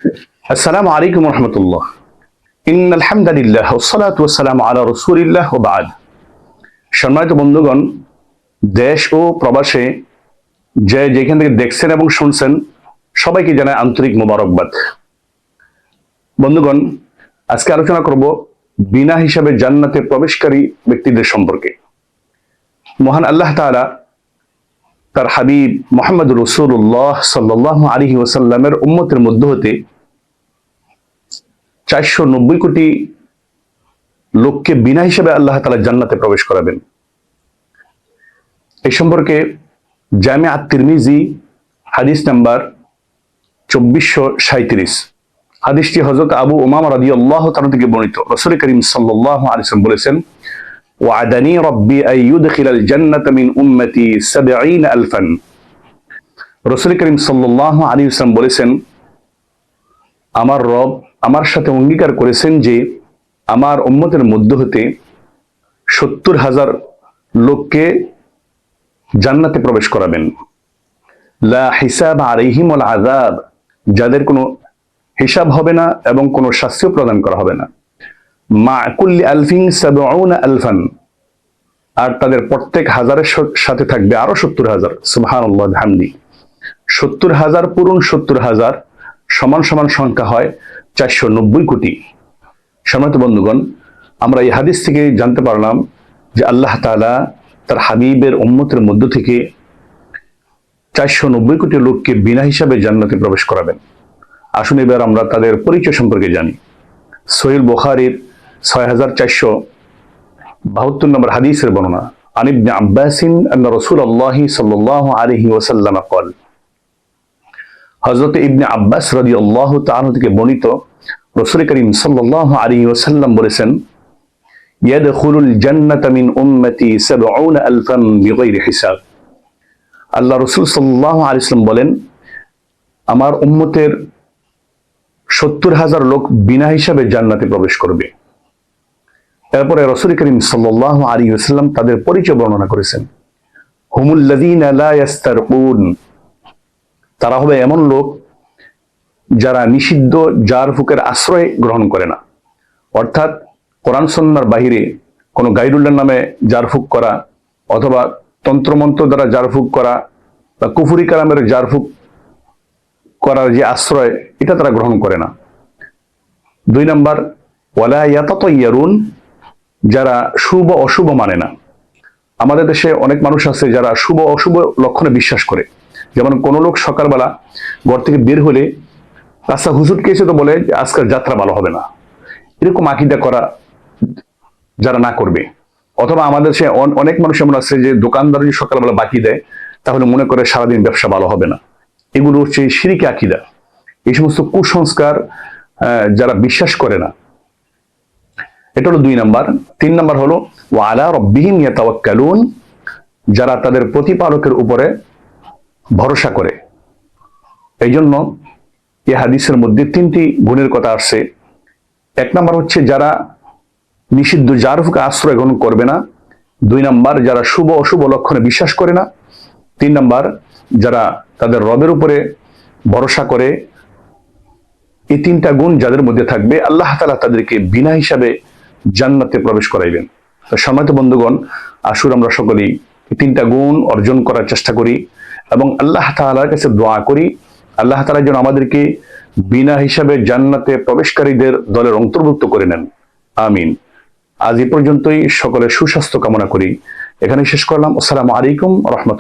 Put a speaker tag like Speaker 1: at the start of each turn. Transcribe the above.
Speaker 1: আসসালামু আলাইকুম রহমতুল্লাহ। ইন্নাল হামদুলিল্লাহ ওয়াসসালাতু ওয়াসসালামু আলা রাসূলিল্লাহ ওয়া বা'দ। সম্মানিত বন্ধুগণ, দেশ ও প্রবাসে যে যেখান থেকে দেখছেন এবং শুনছেন সবাইকে জানাই আন্তরিক মোবারকবাদ। বন্ধুগণ, আজকে আলোচনা করব বিনা হিসাবে জান্নাতে প্রবেশকারী ব্যক্তিদের সম্পর্কে। মহান আল্লাহ তাআলা তার হাবিব মুহাম্মদুর রাসূলুল্লাহ সাল্লাল্লাহু আলাইহি ওয়াসাল্লামের উম্মতের মধ্য হতে 490 কোটি লোককে বিনা হিসাবে আল্লাহ তাআলা জান্নাতে প্রবেশ করাবেন। এই সম্পর্কে জামে আত-তিরমিজি হাদিস নাম্বার 2437। হাদিসটি হযরত আবু উমামা রাদিয়াল্লাহু তাআলা থেকে বর্ণিত। রাসূল করিম সাল্লাল্লাহু আলাইহি ওয়াসাল্লাম বলেছেন, ওয়া'দানি রাব্বি আন ইউদখিলাল জান্নাতা মিন উম্মতি 70 আলফান। রাসূল করিম সাল্লাল্লাহু আলাইহি ওয়াসাল্লাম বলেছেন, আমার রব আমার সাথে অঙ্গীকার করেছেন যে আমার উম্মতের মধ্য হতে 70,000 লোককে জান্নাতে প্রবেশ করাবেন। লা হিসাব আলাইহিম ওয়াল আযাব, যাদের কোনো হিসাব হবে না এবং কোনো শাস্তিও প্রদান করা হবে না। মা কুল্লি আলফিন 70 আলফান, আর তাদের প্রত্যেক হাজারের সাথে থাকবে আরো 70,000। সুবহানাল্লাহ বিহামদি। 70,000 পূরণ 70,000 সমান সমান সংখ্যা হয় 490 কোটি। সম্মানিত বন্ধুগণ, আমরা এই হাদিস থেকে জানতে পারলাম যে আল্লাহ তাআলা তার হাবিবের উম্মতের মধ্য থেকে 490 কোটি লোককে বিনা হিসাবে জান্নাতে প্রবেশ করাবেন। আসুন এবার আমরা তাদের পরিচয় সম্পর্কে জানি। সহিহ বুখারীর 6472 নম্বর হাদিসের বর্ণনা। আন ইবনে আব্বাসিন আন্না রাসূলুল্লাহ সাল্লাল্লাহু আলাইহি ওয়াসাল্লাম قال, হযরত ইবনে আব্বাস রাদিয়াল্লাহু তাআলা থেকে বর্ণিত, রাসূল করিম সাল্লাল্লাহু আলাইহি ওয়াসাল্লাম বলেছেন, ইয়াদখুলুল জান্নাতা মিন উম্মতি 70 আলফান বিগাইরি হিসাব। আল্লাহ রাসূল সাল্লাল্লাহু আলাইহি ওয়াসাল্লাম বলেন, আমার উম্মতের 70,000 লোক বিনা হিসাবে জান্নাতে প্রবেশ করবে। এরপরে রাসূল করিম সাল্লাল্লাহু আলাইহি ওয়াসাল্লাম তাদের পরিচয় বর্ণনা করেছেন। হুমুল লাযীনা লা ইস্তারকুন, তারা হবে এমন লোক যারা নিষিদ্ধ জারফুকের আশ্রয় গ্রহণ করে না। অর্থাৎ কোরআন সুন্নাহর বাহিরে কোনো গায়রুল্লাহর নামে জারফুক করা অথবা তন্ত্রমন্ত্র দ্বারা জারফুক করা বা কুফরি কালামের জারফুক করার যে আশ্রয়, এটা তারা গ্রহণ করে না। 2 নাম্বার, ওয়ালা ইয়াতাতায়্যারুন, যারা শুভ অশুভ মানে না। আমাদের দেশে অনেক মানুষ আছে যারা শুভ অশুভ লক্ষণে বিশ্বাস করে। যেমন কোন লোক সকালবেলা ঘর থেকে বের হলে রাস্তা হুজুটকে এসে তো বলে আজকের যাত্রা ভালো হবে না। এরকম আকীদা করা যারা না করবে। অথবা আমাদের সে অনেক মানুষ এমন আছে যে দোকানদার যদি সকালবেলা বাকি দেয় তাহলে মনে করে সারাদিন ব্যবসা ভালো হবে না। এগুলো হচ্ছে শিরকি আকীদা। এই সমস্ত কুসংস্কার যারা বিশ্বাস করে না, এটা হলো 2 নাম্বার। 3 নাম্বার হলো ওয়া আলা রাব্বিহিম ইয়াতাওয়াক্কালুন, যারা তাদের প্রতিপালকের উপরে ভরসা করে। এই জন্য এই হাদিসের মধ্যে 3টি গুণের কথা আসছে। 1 নাম্বার হচ্ছে যারা নিষিদ্ধ জারফুকে আশ্রয় গ্রহণ করবে না। 2 নাম্বার, যারা শুভ অশুভ লক্ষণে বিশ্বাস করে না। 3 নাম্বার, যারা তাদের রবের উপরে ভরসা করে। এই 3টা গুণ যাদের মধ্যে থাকবে আল্লাহ তাআলা তাদেরকে বিনা হিসাবে জান্নাতে প্রবেশ করাইবেন। তো সম্মানিত বন্ধুগণ, আসুন আমরা সকলেই এই 3টা গুণ অর্জন করার চেষ্টা করি এবং আল্লাহ তাআলার কাছে দোয়া করি আল্লাহ তাআলা যেন আমাদেরকে বিনা হিসাবে জান্নাতে প্রবেশকারীদের দলের অন্তর্ভুক্ত করে নেন। আমিন। আজ এই পর্যন্তই। সকলের সুস্বাস্থ্য কামনা করি। এখানে শেষ করলাম। আসসালামু আলাইকুম ওয়া রাহমাতুল্লাহ।